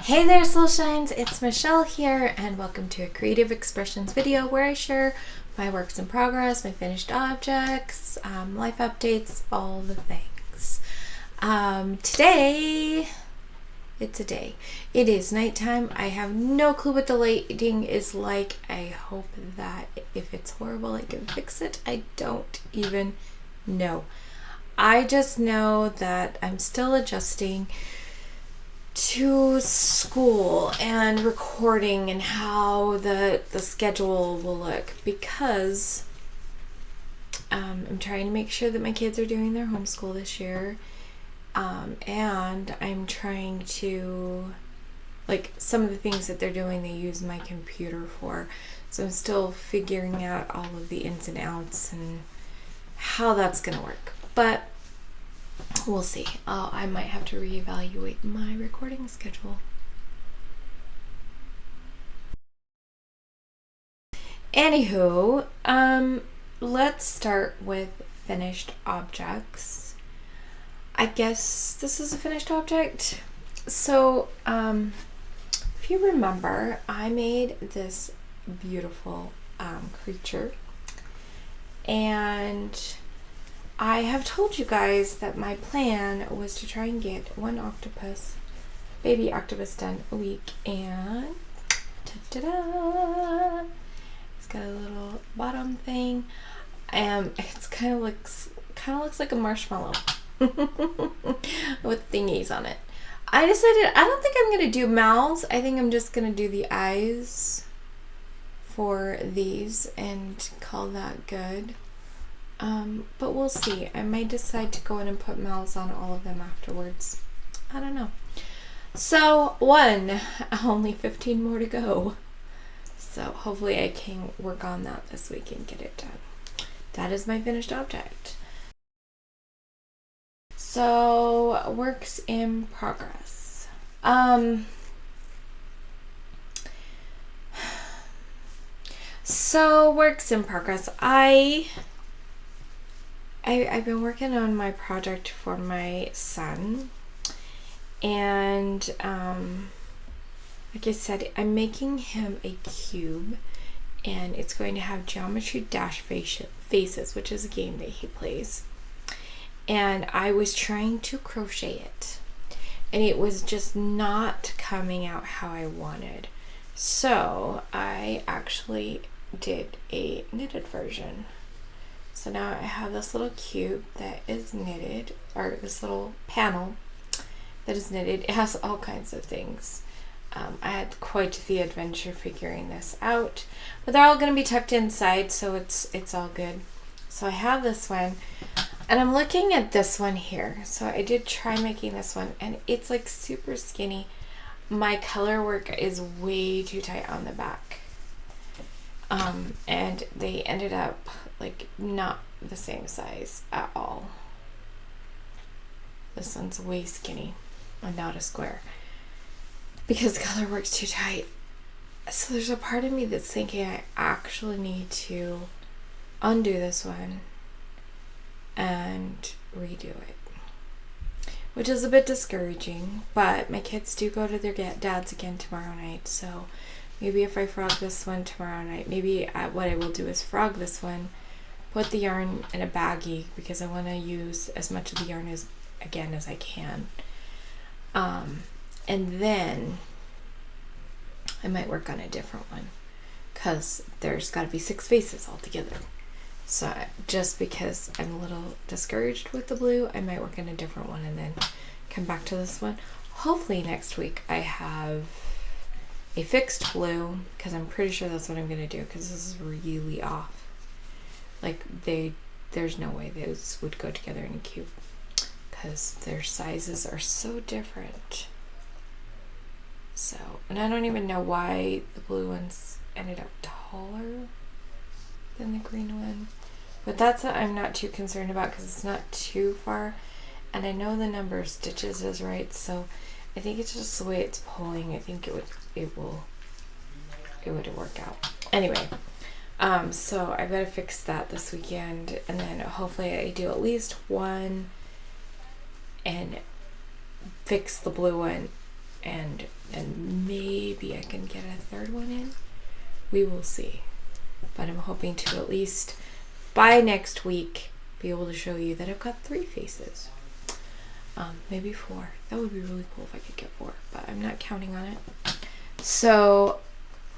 Hey there, Soul Shines, it's Michelle here, and welcome to a Creative Expressions video where I share my works in progress, my finished objects, life updates, all the things. Today, it's a day. It is nighttime. I have no clue what the lighting is like. I hope that if it's horrible, I can fix it. I don't even know. I just know that I'm still adjusting to school and recording and how the schedule will look, because I'm trying to make sure that my kids are doing their homeschool this year, and I'm trying to, like, some of the things that they're doing they use my computer for, so I'm still figuring out all of the ins and outs and how that's gonna work, but we'll see. I might have to reevaluate my recording schedule. Anywho, let's start with finished objects. I guess this is a finished object. So, if you remember, I made this beautiful creature, and I have told you guys that my plan was to try and get one baby octopus done a week, and ta-da! It's got a little bottom thing. It's kind of looks like a marshmallow with thingies on it. I decided I don't think I'm gonna do mouths. I think I'm just gonna do the eyes for these and call that good. But we'll see. I might decide to go in and put mouths on all of them afterwards. I don't know. So, only 15 more to go. So hopefully I can work on that this week and get it done. That is my finished object. So, works in progress. So, works in progress. I've been working on my project for my son, and like I said, I'm making him a cube, and it's going to have geometry dash faces, which is a game that he plays, and I was trying to crochet it, and it was just not coming out how I wanted, so I actually did a knitted version. So now I have this little cube that is knitted, or this little panel that is knitted. It has all kinds of things. I had quite the adventure figuring this out, but they're all going to be tucked inside, so it's all good. So I have this one, and I'm looking at this one here. So I did try making this one, and it's like super skinny. My color work is way too tight on the back. And they ended up like not the same size at all. This one's way skinny and not a square because the color works too tight. So there's a part of me that's thinking I actually need to undo this one and redo it, which is a bit discouraging, but my kids do go to their dads again tomorrow night, so maybe if I frog this one tomorrow night, maybe what I will do is frog this one, put the yarn in a baggie, because I want to use as much of the yarn as I can. And then I might work on a different one, because there's got to be 6 faces altogether. So just because I'm a little discouraged with the blue, I might work on a different one and then come back to this one. Hopefully next week I have a fixed blue, because I'm pretty sure that's what I'm going to do, because this is really off. Like, there's no way those would go together in a cube, because their sizes are so different. So, and I don't even know why the blue ones ended up taller than the green one, but that's what I'm not too concerned about, because it's not too far, and I know the number of stitches is right, so I think it's just the way it's pulling. I think it would work out. Anyway, so I've got to fix that this weekend, and then hopefully I do at least one and fix the blue one and maybe I can get a third one in. We will see. But I'm hoping to at least by next week be able to show you that I've got 3 faces. Maybe 4. That would be really cool if I could get 4, but I'm not counting on it. So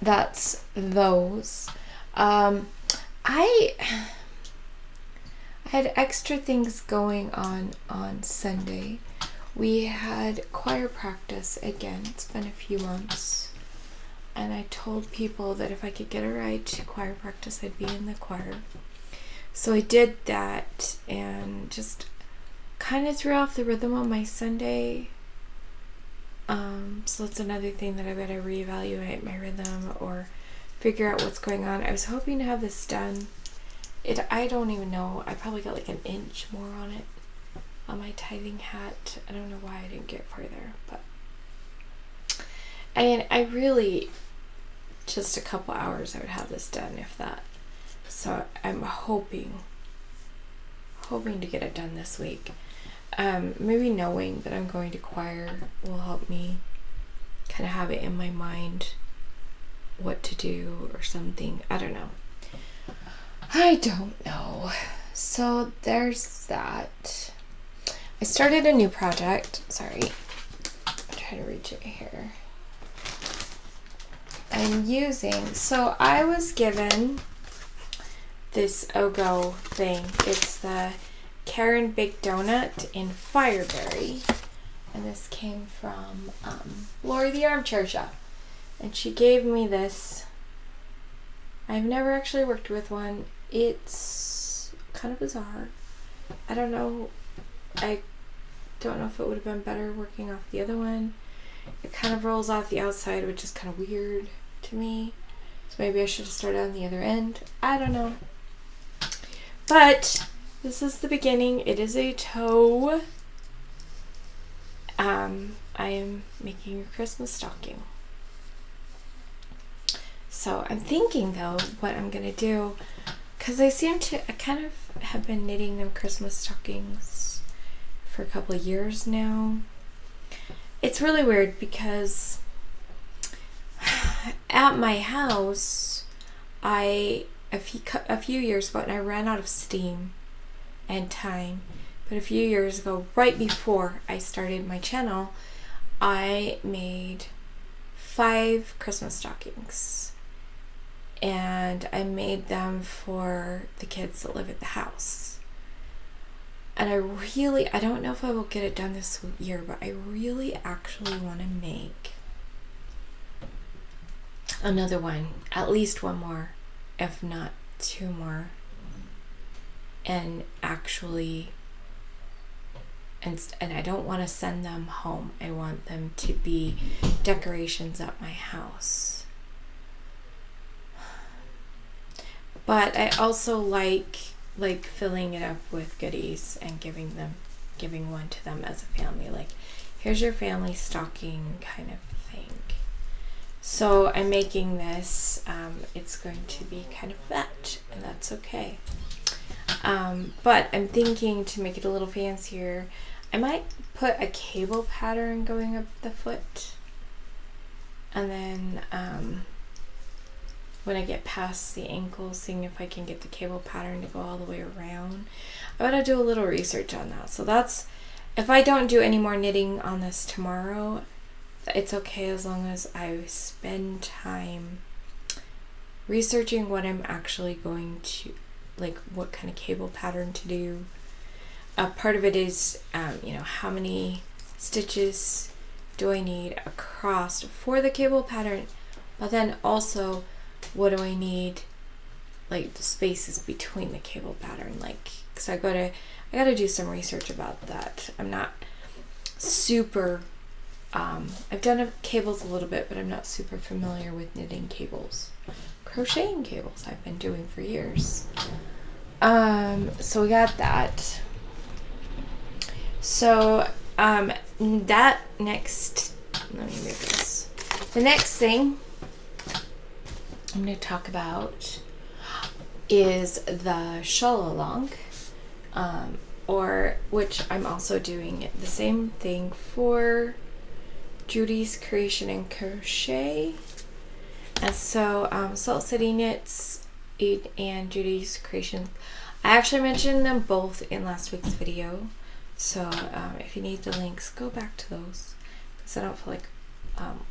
that's those. I had extra things going on Sunday. We had choir practice again. It's been a few months. And I told people that if I could get a ride to choir practice, I'd be in the choir. So I did that and just kind of threw off the rhythm on my Sunday. So that's another thing that I've got to reevaluate my rhythm or figure out what's going on. I was hoping to have this done. I don't even know. I probably got like an inch more on it on my tithing hat. I don't know why I didn't get further, but I really, just a couple hours I would have this done, if that. So I'm hoping to get it done this week. Maybe knowing that I'm going to choir will help me kind of have it in my mind what to do or something. I don't know. So there's that. I started a new project. Sorry. I'm trying to reach it here. So I was given this Ogo thing. It's the Karen Baked Donut in Fireberry. And this came from Lori the Armchair Shop. And she gave me this. I've never actually worked with one. It's kind of bizarre. I don't know if it would have been better working off the other one. It kind of rolls off the outside, which is kind of weird to me. So maybe I should have started on the other end. I don't know. But this is the beginning. It is a toe. I am making a Christmas stocking. So I'm thinking though what I'm going to do, because I kind of have been knitting them Christmas stockings for a couple of years now. It's really weird because at my house, a few years ago, and I ran out of steam and time, but a few years ago, right before I started my channel, I made 5 Christmas stockings. And I made them for the kids that live at the house. And I don't know if I will get it done this year, but I really actually want to make another one, at least one more, if not 2 more. And actually, and I don't want to send them home. I want them to be decorations at my house. But I also like filling it up with goodies and giving one to them as a family. Like, here's your family stocking kind of thing. So I'm making this. It's going to be kind of fat, and that's okay. But I'm thinking to make it a little fancier, I might put a cable pattern going up the foot. And then when I get past the ankle, seeing if I can get the cable pattern to go all the way around. I'm going to do a little research on that. So that's, if I don't do any more knitting on this tomorrow, it's okay as long as I spend time researching what I'm actually going to, like what kind of cable pattern to do. Part of it is, how many stitches do I need across for the cable pattern, but then also what do I need, like the spaces between the cable pattern, like, because I gotta do some research about that. I'm not super, I've done cables a little bit, but I'm not super familiar with knitting cables. Crocheting cables I've been doing for years. So we got that. So, that next, let me move this. The next thing I'm going to talk about is the shawl along, or which I'm also doing the same thing for Judy's Creation and Crochet. And so Salt City Knits and Judy's Creation, I actually mentioned them both in last week's video. So if you need the links, go back to those, because I don't feel like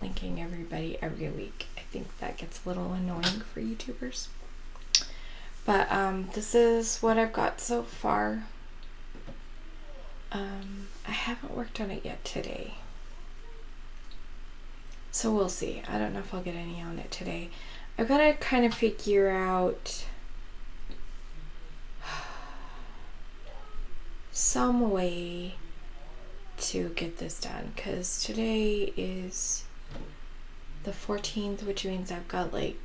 linking everybody every week. I think that gets a little annoying for YouTubers. But this is what I've got so far. I haven't worked on it yet today, so we'll see. I don't know if I'll get any on it today. I've got to kind of figure out some way to get this done, because today is the 14th, which means I've got like,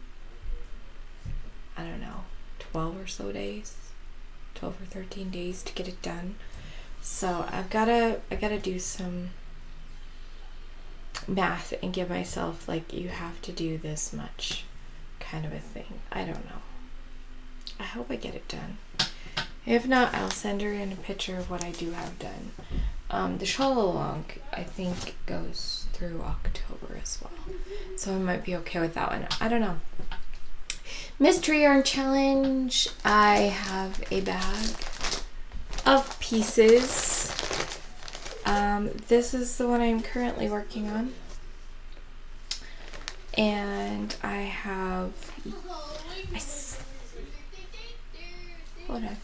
I don't know, 12 or so days, 12 or 13 days to get it done. So I gotta do some math and give myself, like, you have to do this much kind of a thing. I don't know. I hope I get it done. If not, I'll send her in a picture of what I do have done. The shawl along, I think, goes through October as well, so I might be okay with that one. I don't know. Mystery yarn challenge. I have a bag of pieces. This is the one I'm currently working on, and I have hold on.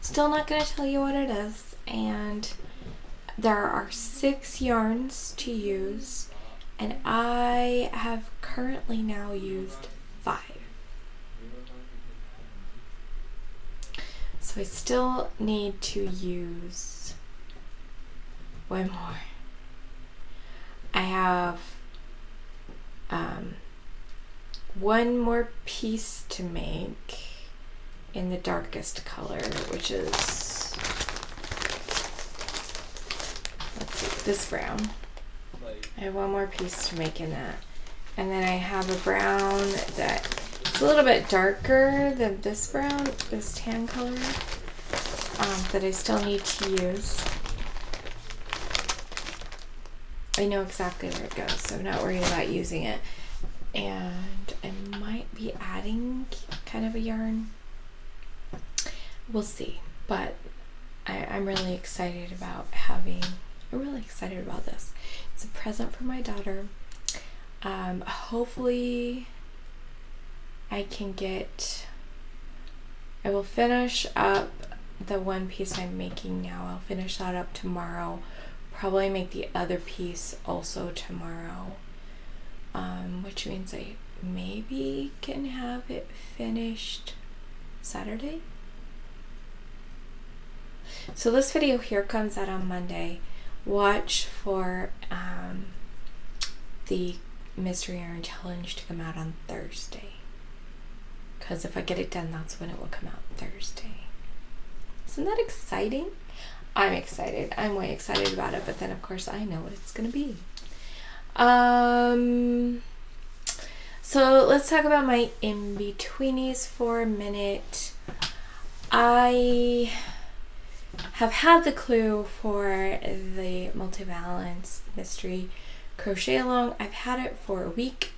Still not going to tell you what it is, and there are 6 yarns to use, and I have currently now used 5. So I still need to use 1 more. I have 1 more piece to make in the darkest color, which is, let's see, this brown. I have 1 more piece to make in that. And then I have a brown that it's a little bit darker than this brown, this tan color, that I still need to use. I know exactly where it goes, so I'm not worried about using it. And I might be adding kind of a yarn. We'll see. But I'm really excited about this. It's a present for my daughter. Hopefully I will finish up the 1 piece I'm making now. I'll finish that up tomorrow. Probably make the other piece also tomorrow. Which means I maybe can have it finished Saturday. So this video here comes out on Monday. Watch for the Mystery Yarn Challenge to come out on Thursday, because if I get it done, that's when it will come out, Thursday. Isn't that exciting? I'm excited. I'm way excited about it, but then of course I know what it's gonna be. So let's talk about my in-betweenies for a minute. I have had the clue for the multi-valence mystery crochet along. I've had it for a week.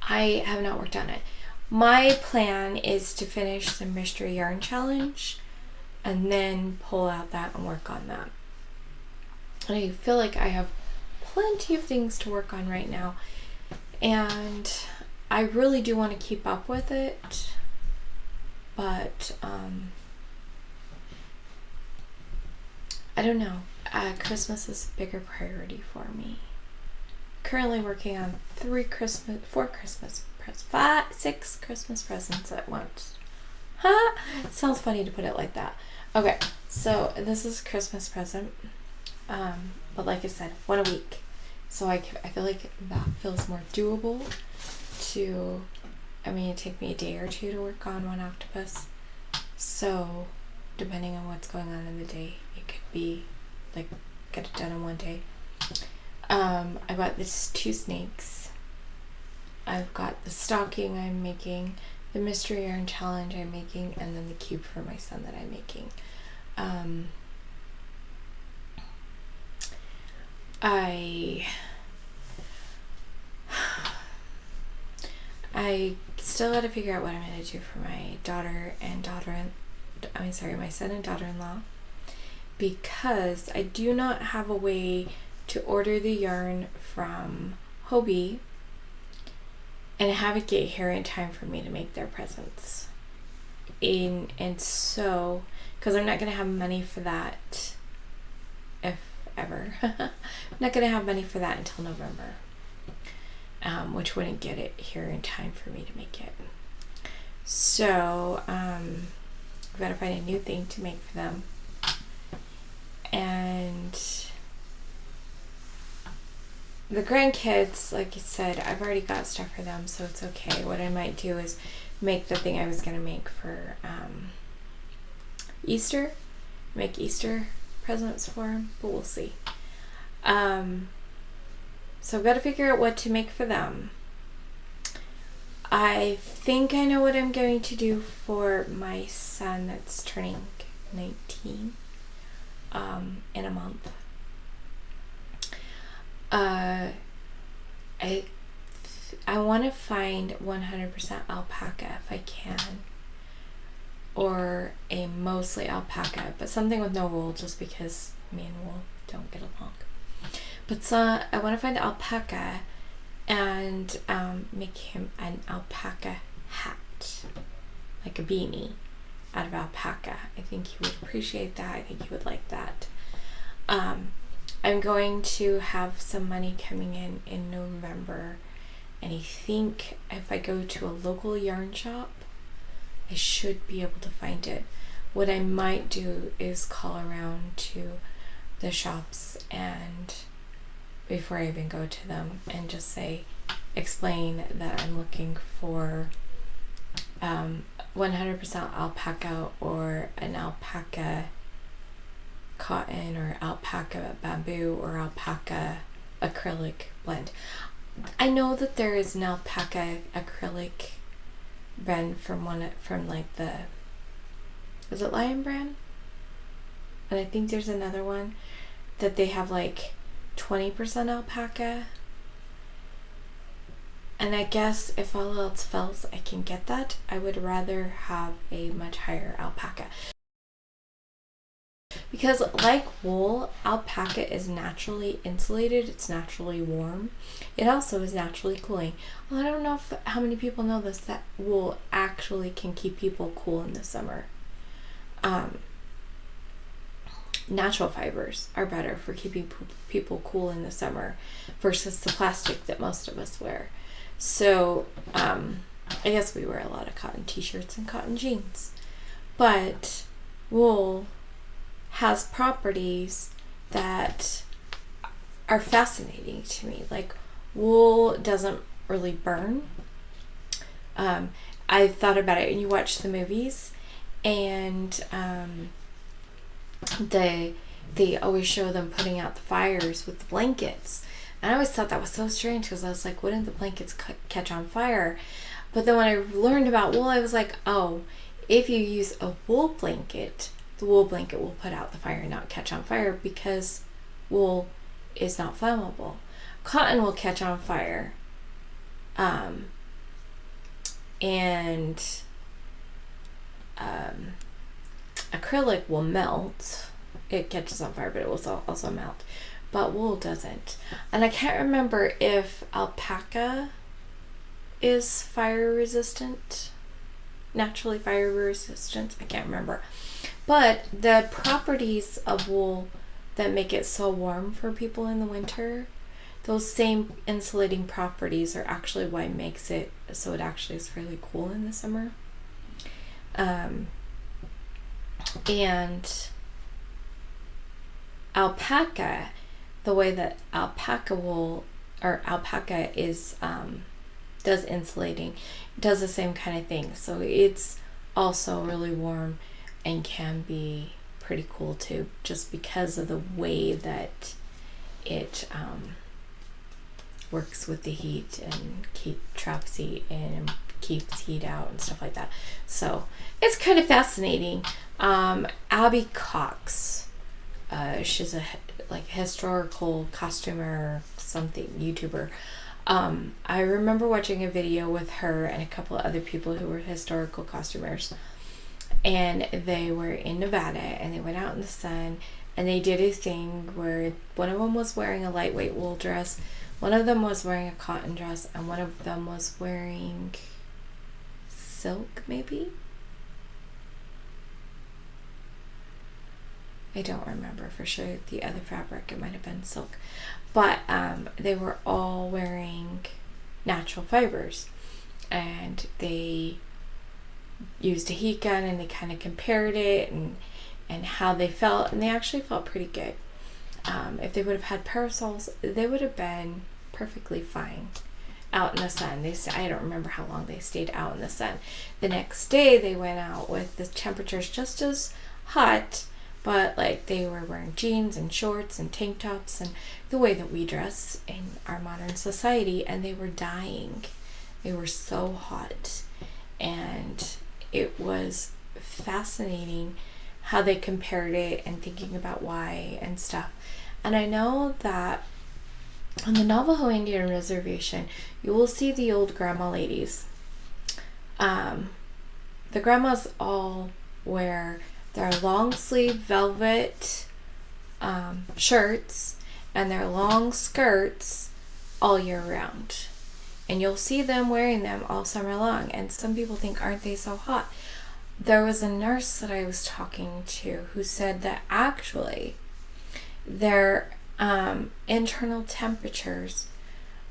I have not worked on it. My plan is to finish the mystery yarn challenge and then pull out that and work on that. And I feel like I have plenty of things to work on right now, and I really do want to keep up with it, but I don't know. Christmas is a bigger priority for me. Currently working on 6 Christmas presents at once. Huh? Sounds funny to put it like that. Okay, so this is Christmas present. But like I said, 1 a week. So I feel like that feels more doable it'd take me a day or 2 to work on 1 octopus. So depending on what's going on in the day, it could be like get it done in 1 day. I got this 2 snakes. I've got the stocking I'm making, the mystery yarn challenge I'm making, and then the cube for my son that I'm making. I still got to figure out what I'm going to do for my my son and daughter-in-law, because I do not have a way to order the yarn from Hobie and have it get here in time for me to make their presents. And so, because I'm not going to have money for that, if ever. I'm not going to have money for that until November, which wouldn't get it here in time for me to make it. So, I've got to find a new thing to make for them. And the grandkids, like I said, I've already got stuff for them, so it's okay. What I might do is make the thing I was going to make for Easter. Make Easter presents for them, but we'll see. So I've got to figure out what to make for them. I think I know what I'm going to do for my son that's turning 19 in a month. I want to find 100% alpaca if I can, or a mostly alpaca, but something with no wool, just because me and wool don't get along. But I want to find alpaca and make him an alpaca hat, like a beanie out of alpaca. I think he would appreciate that. I think he would like that. I'm going to have some money coming in November, and I think if I go to a local yarn shop, I should be able to find it. What I might do is call around to the shops, and before I even go to them, and just explain that I'm looking for 100% alpaca, or an alpaca cotton, or alpaca bamboo, or alpaca acrylic blend. I know that there is an alpaca acrylic brand from is it Lion brand? And I think there's another one that they have 20% alpaca. And I guess if all else fails, I can get that. I would rather have a much higher alpaca. Because like wool, alpaca is naturally insulated, it's naturally warm. It also is naturally cooling. Well, I don't know how many people know this, that wool actually can keep people cool in the summer. Natural fibers are better for keeping people cool in the summer versus the plastic that most of us wear. So, I guess we wear a lot of cotton t-shirts and cotton jeans. But wool has properties that are fascinating to me. Like, wool doesn't really burn. I thought about it, and you watch the movies, and they always show them putting out the fires with the blankets. And I always thought that was so strange, because I was like, wouldn't the blankets catch on fire? But then when I learned about wool, I was like, oh, if you use a wool blanket, the wool blanket will put out the fire and not catch on fire, because wool is not flammable. Cotton will catch on fire. And acrylic will melt. It catches on fire, but it will also melt. But wool doesn't. And I can't remember if alpaca is fire resistant, naturally fire resistant. I can't remember. But the properties of wool that make it so warm for people in the winter, those same insulating properties are actually why it makes it so it actually is fairly cool in the summer. And alpaca, the way that alpaca wool or alpaca is does insulating, does the same kind of thing. So it's also really warm and can be pretty cool too, just because of the way that it works with the heat and traps heat and keeps heat out and stuff like that. So it's kind of fascinating. Abby Cox She's a like historical costumer, something YouTuber. I remember watching a video with her and a couple of other people who were historical costumers, and they were in Nevada, and they went out in the sun, and they did a thing where one of them was wearing a lightweight wool dress, one of them was wearing a cotton dress, and one of them was wearing silk, maybe? I don't remember for sure the other fabric. It might have been silk. But they were all wearing natural fibers. And they used a heat gun, and they kind of compared it and how they felt. And they actually felt pretty good. If they would have had parasols, they would have been perfectly fine out in the sun. I don't remember how long they stayed out in the sun. The next day they went out with the temperatures just as hot, but like they were wearing jeans and shorts and tank tops and the way that we dress in our modern society, and they were dying. They were so hot, and it was fascinating how they compared it and thinking about why and stuff. And I know that on the Navajo Indian Reservation, you will see the old grandma ladies. The grandmas all wear their long sleeve velvet shirts and their long skirts all year round. And you'll see them wearing them all summer long. And some people think, aren't they so hot? There was a nurse that I was talking to who said that actually their internal temperatures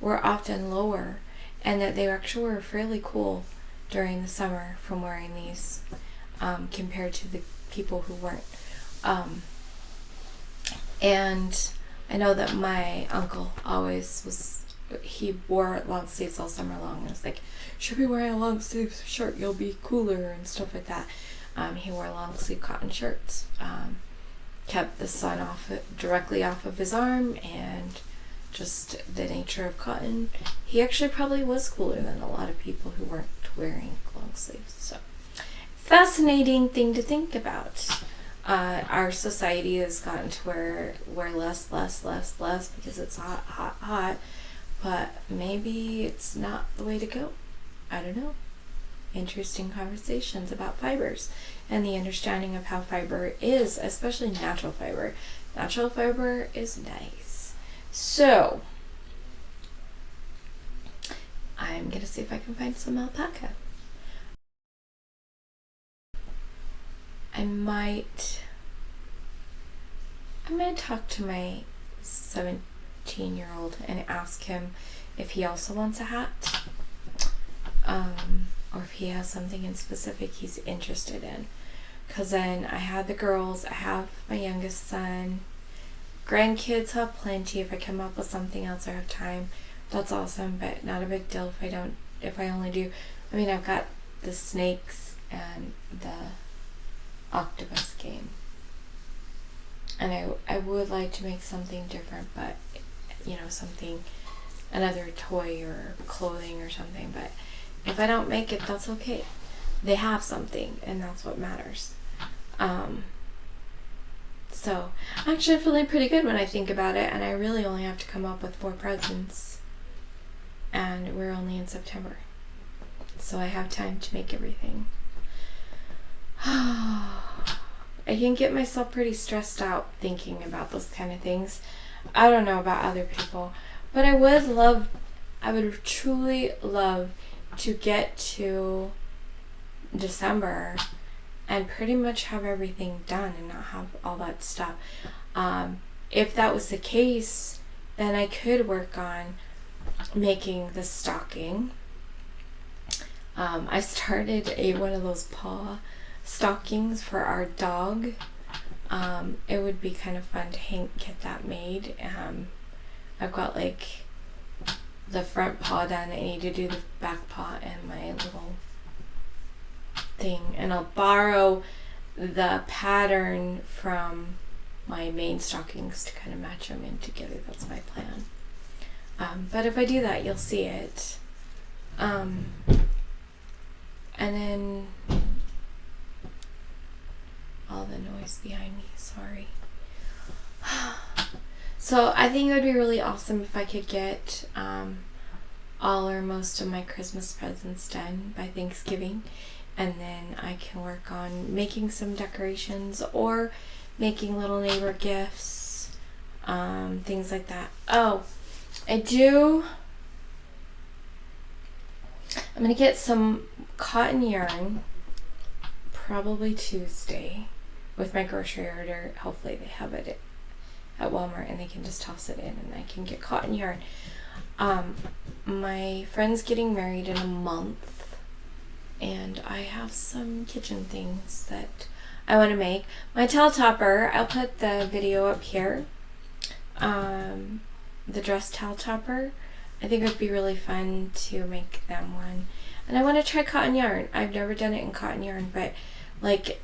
were often lower, and that they actually were fairly cool during the summer from wearing these compared to the people who weren't. And I know that my uncle he wore long sleeves all summer long, and was like, should be wearing a long sleeve shirt, you'll be cooler and stuff like that. He wore long sleeve cotton shirts, kept the sun directly off of his arm, and just the nature of cotton, he actually probably was cooler than a lot of people who weren't wearing long sleeves. So fascinating thing to think about. Our society has gotten to wear less because it's hot, but maybe it's not the way to go. I don't know. Interesting conversations about fibers and the understanding of how fiber is, especially natural fiber. Natural fiber is nice. So I'm gonna see if I can find some alpaca. I'm gonna talk to my 17-year-old and ask him if he also wants a hat, or if he has something in specific he's interested in. Because then I have the girls, I have my youngest son, grandkids have plenty. If I come up with something else or have time, that's awesome, but not a big deal if I only do. I mean, I've got the snakes and the octopus game, and I would like to make something different, but another toy or clothing or something. But if I don't make it, that's okay. They have something, and that's what matters. So I'm actually feeling pretty good when I think about it, and I really only have to come up with 4 presents, and we're only in September, so I have time to make everything. I can get myself pretty stressed out thinking about those kind of things. I don't know about other people, but I would truly love to get to December and pretty much have everything done and not have all that stuff. If that was the case, then I could work on making the stocking. I started one of those paw stockings for our dog. It would be kind of fun to get that made. I've got like the front paw done. I need to do the back paw and my little thing, and I'll borrow the pattern from my main stockings to kind of match them in together. That's my plan. But if I do that, you'll see it. And then all the noise behind me, sorry. So I think it would be really awesome if I could get all or most of my Christmas presents done by Thanksgiving, and then I can work on making some decorations or making little neighbor gifts, things like that. Oh, I'm gonna get some cotton yarn probably Tuesday with my grocery order. Hopefully they have it at Walmart and they can just toss it in and I can get cotton yarn. My friend's getting married in a month and I have some kitchen things that I want to make. My towel topper, I'll put the video up here. The dress towel topper, I think it would be really fun to make them one. And I want to try cotton yarn. I've never done it in cotton yarn, but like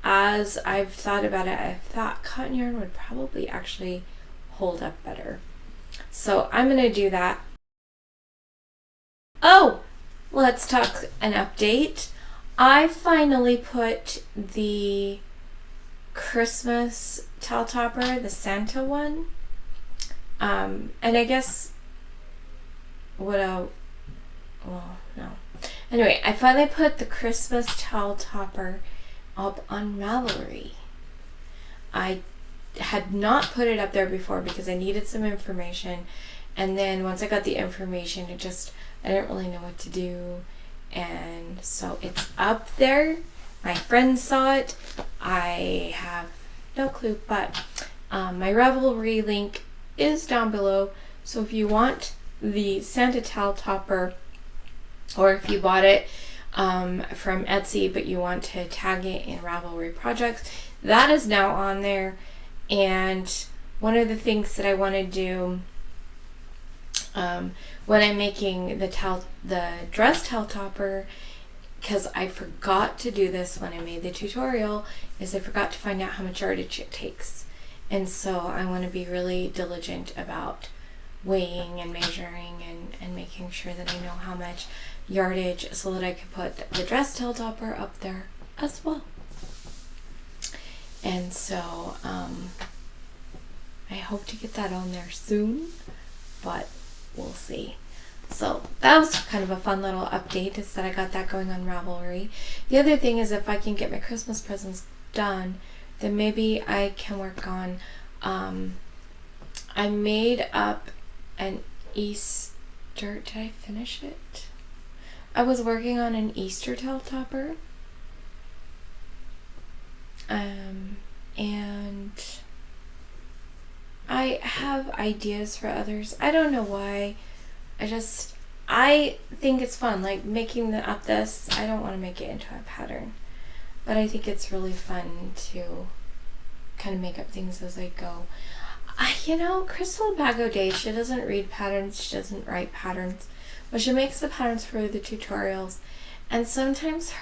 as I've thought about it, I thought cotton yarn would probably actually hold up better. So I'm going to do that. Oh, let's talk an update. I finally put the Christmas towel topper, the Santa one, and I guess no. Anyway, I finally put the Christmas towel topper up on Ravelry. I had not put it up there before because I needed some information, and then once I got the information, I didn't really know what to do, and so it's up there. My friend saw it. I have no clue, but my Ravelry link is down below, so if you want the Santa towel topper, or if you bought it from Etsy but you want to tag it in Ravelry projects, that is now on there. And one of the things that I want to do when I'm making the dress towel topper, because I forgot to do this when I made the tutorial, is I forgot to find out how much yardage it takes. And so I want to be really diligent about weighing and measuring and making sure that I know how much yardage so that I can put the dress towel topper up there as well. And so I hope to get that on there soon, but we'll see. So that was kind of a fun little update, is that I got that going on Ravelry. The other thing is, if I can get my Christmas presents done, then maybe I can work on I made up an Easter, did I finish it? I was working on an Easter towel topper, and I have ideas for others. I don't know why. I think it's fun, like making up this. I don't want to make it into a pattern, but I think it's really fun to kind of make up things as I go. Crystal Bago Day, she doesn't read patterns, she doesn't write patterns, but she makes the patterns for the tutorials, and sometimes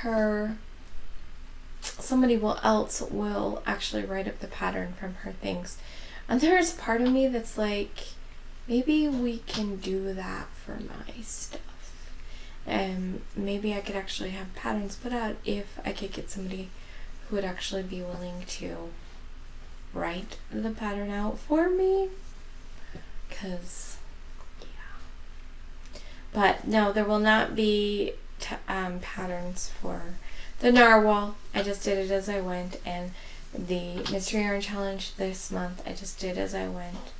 somebody else will actually write up the pattern from her things. And there's part of me that's like, maybe we can do that for my stuff. And maybe I could actually have patterns put out if I could get somebody who would actually be willing to write the pattern out for me. Because, yeah. But no, there will not be patterns for the narwhal. I just did it as I went. And the Mystery Yarn Challenge this month, I just did as I went.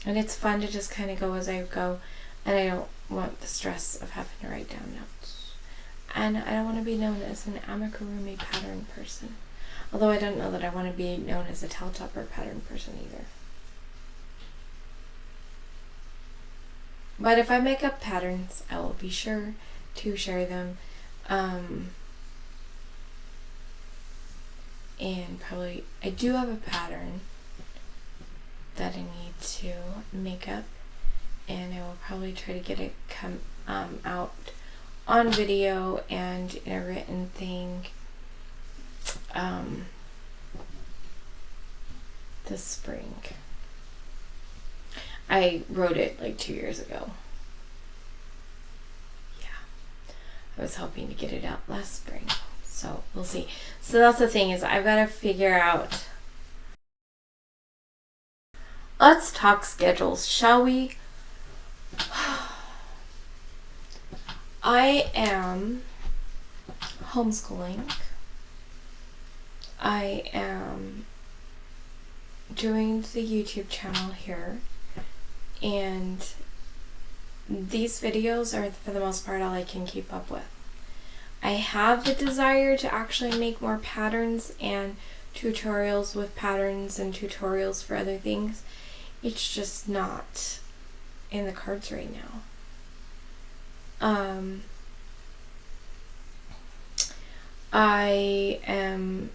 And it's fun to just kind of go as I go. And I don't want the stress of having to write down notes. And I don't want to be known as an amigurumi pattern person. Although I don't know that I want to be known as a towel topper pattern person either. But if I make up patterns, I will be sure to share them. And probably, I do have a pattern that I need to make up, and I will probably try to get it come out on video and in a written thing this spring. I wrote it like 2 years ago. Yeah, I was hoping to get it out last spring, so we'll see. So that's the thing, is I've got to figure out let's talk schedules, shall we? I am homeschooling. I am doing the YouTube channel here, and these videos are, for the most part, all I can keep up with. I have the desire to actually make more patterns and tutorials with patterns and tutorials for other things. It's just not in the cards right now. I am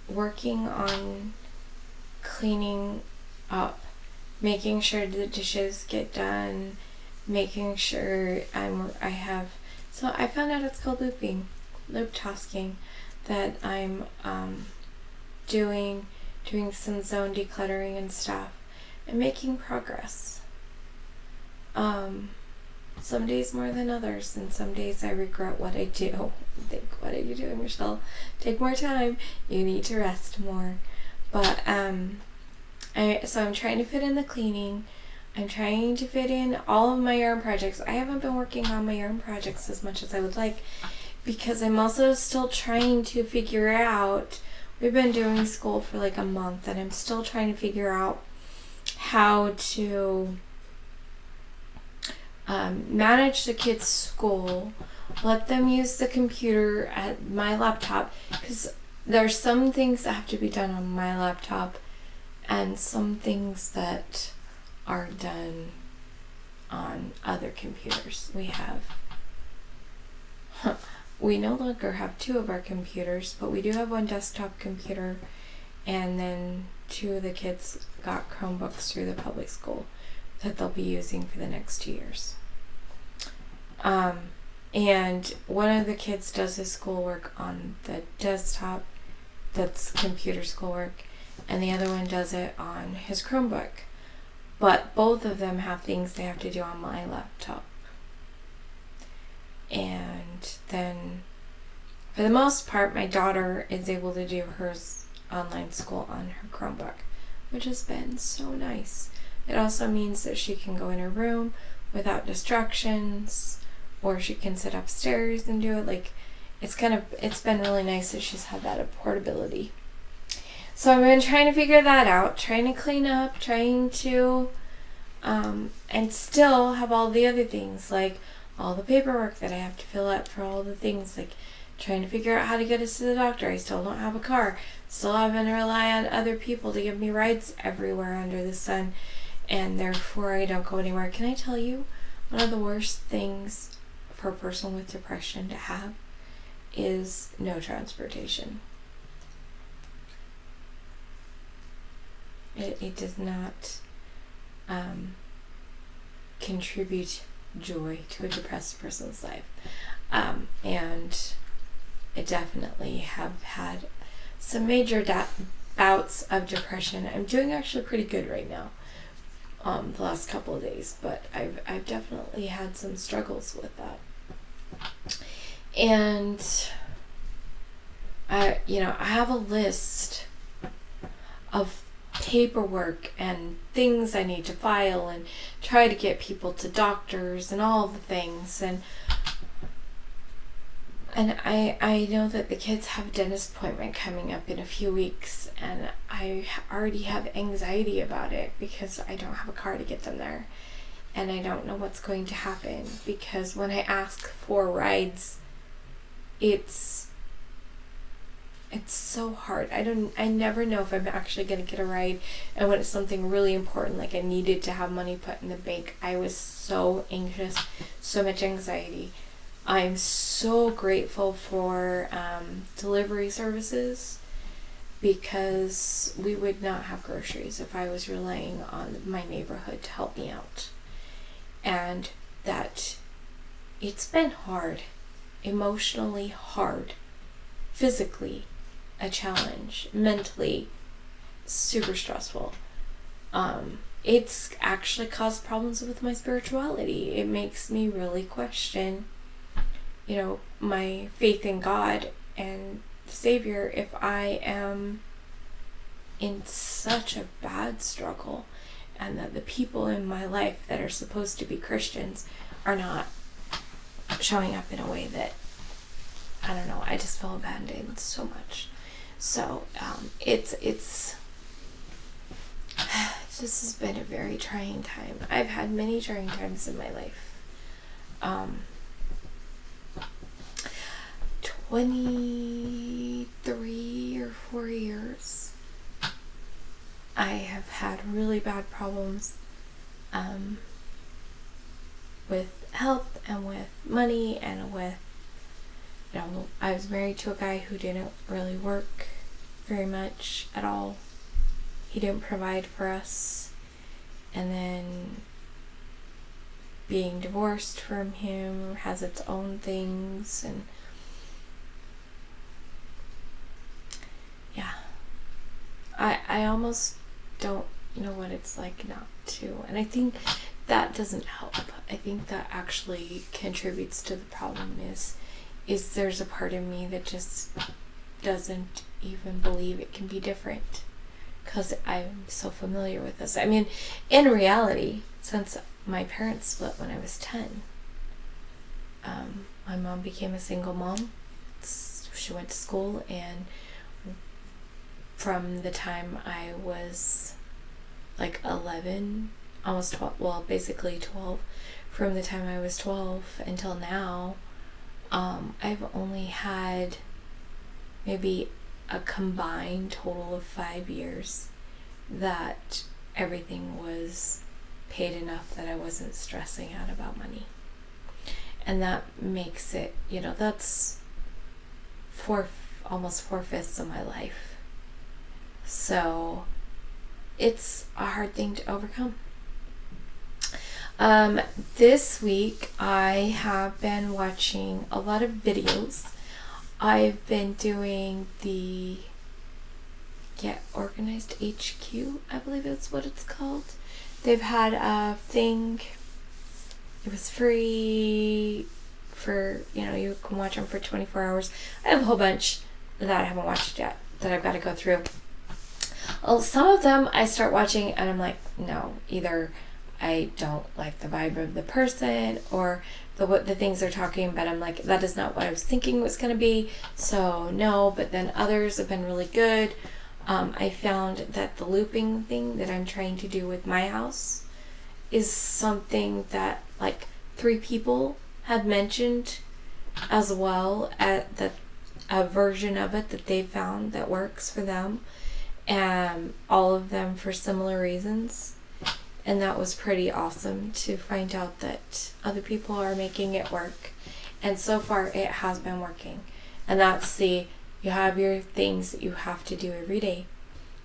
working on cleaning up, making sure the dishes get done, making sure so I found out it's called loop tasking, that I'm doing some zone decluttering and stuff and making progress. Some days more than others, and some days I regret what I do. Think, what are you doing, Michelle? Take more time. You need to rest more. But so I'm trying to fit in the cleaning. I'm trying to fit in all of my yarn projects. I haven't been working on my yarn projects as much as I would like, because I'm also still trying to figure out, we've been doing school for like a month, and I'm still trying to figure out how to manage the kids' school, let them use the computer at my laptop, because there's some things that have to be done on my laptop and some things that are done on other computers. We no longer have 2 of our computers, but we do have 1 desktop computer, and then 2 of the kids got Chromebooks through the public school that they'll be using for the next 2 years. And one of the kids does his schoolwork on the desktop, that's computer schoolwork, and the other one does it on his Chromebook. But both of them have things they have to do on my laptop. And then, for the most part, my daughter is able to do her online school on her Chromebook, which has been so nice. It also means that she can go in her room without distractions, or she can sit upstairs and do it. Like, it's been really nice that she's had that portability. So I've been trying to figure that out, trying to clean up, trying to, and still have all the other things, like all the paperwork that I have to fill out for all the things, like trying to figure out how to get us to the doctor. I still don't have a car. Still having to rely on other people to give me rides everywhere under the sun, and therefore I don't go anywhere. Can I tell you, one of the worst things for a person with depression to have is no transportation. It does not contribute joy to a depressed person's life. And I definitely have had some major bouts of depression. I'm doing actually pretty good right now, the last couple of days, but I've definitely had some struggles with that. And I have a list of paperwork and things I need to file and try to get people to doctors and all the things, and I know that the kids have a dentist appointment coming up in a few weeks, and I already have anxiety about it because I don't have a car to get them there, and I don't know what's going to happen, because when I ask for rides, it's so hard. I never know if I'm actually going to get a ride, and when it's something really important, like I needed to have money put in the bank, I was so anxious, so much anxiety. I'm so grateful for delivery services, because we would not have groceries if I was relying on my neighborhood to help me out. And that it's been hard, emotionally hard, physically a challenge, mentally super stressful. It's actually caused problems with my spirituality. It makes me really question, my faith in God and the Savior if I am in such a bad struggle. and that the people in my life that are supposed to be Christians are not showing up in a way that, I don't know, I just feel abandoned so much. So it's this has been a very trying time. I've had many trying times in my life. 23 or 4 years, I have had really bad problems with health and with money and with, I was married to a guy who didn't really work very much at all. He didn't provide for us. And then being divorced from him has its own things, and yeah, I almost don't know what it's like not to, and I think that doesn't help. I think that actually contributes to the problem is there's a part of me that just doesn't even believe it can be different, because I'm so familiar with this. I mean, in reality, since my parents split when I was 10, my mom became a single mom. She went to school, and from the time I was like 11, almost 12, well, basically 12, from the time I was 12 until now, I've only had maybe a combined total of 5 years that everything was paid enough that I wasn't stressing out about money. And that makes it, that's almost 4/5 of my life. So it's a hard thing to overcome. This week I have been watching a lot of videos. I've been doing the Get Organized HQ, I believe that's what it's called. They've had a thing, it was free for, you can watch them for 24 hours. I have a whole bunch that I haven't watched yet that I've got to go through. Well, some of them I start watching and I'm like, no, either I don't like the vibe of the person or the things they're talking about. I'm like, that is not what I was thinking it was going to be, so no. But then others have been really good. I found that the looping thing that I'm trying to do with my house is something that like 3 people had mentioned as well, at that a version of it that they found that works for them, and all of them for similar reasons. And that was pretty awesome to find out that other people are making it work. And so far it has been working. And that's you have your things that you have to do every day,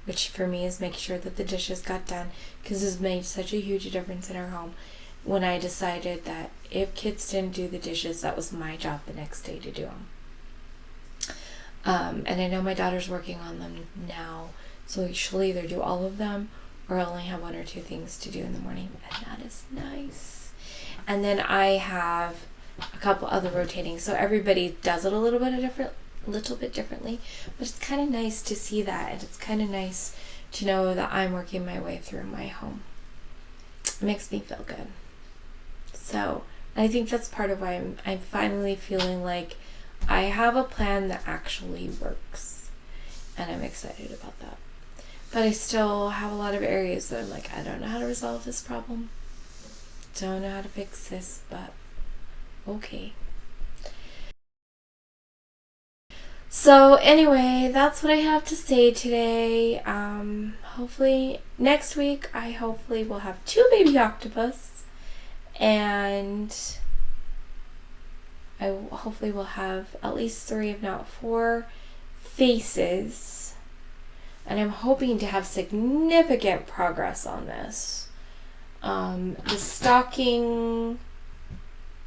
which for me is make sure that the dishes got done, because it's made such a huge difference in our home. When I decided that if kids didn't do the dishes, that was my job the next day to do them. And I know my daughter's working on them now, so she'll either do all of them or I'll only have 1 or 2 things to do in the morning, and that is nice. And then I have a couple other rotating, so everybody does it a little bit differently, but it's kind of nice to see that, and it's kind of nice to know that I'm working my way through my home. It makes me feel good. So I think that's part of why I'm finally feeling like I have a plan that actually works, and I'm excited about that. But I still have a lot of areas that I'm like, I don't know how to resolve this problem. Don't know how to fix this, but okay. So anyway, that's what I have to say today. Hopefully next week I hopefully will have 2 baby octopus, and I hopefully will have at least 3, if not 4 faces. And I'm hoping to have significant progress on this. The stocking,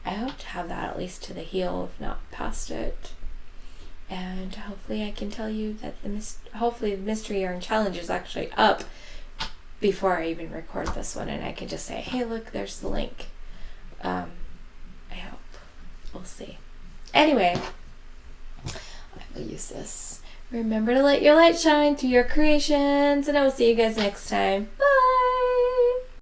I hope to have that at least to the heel, if not past it. And hopefully I can tell you that hopefully the mystery yarn challenge is actually up before I even record this one, and I can just say, hey, look, there's the link. I hope. We'll see. Anyway, I will use this. Remember to let your light shine through your creations, and I will see you guys next time. Bye!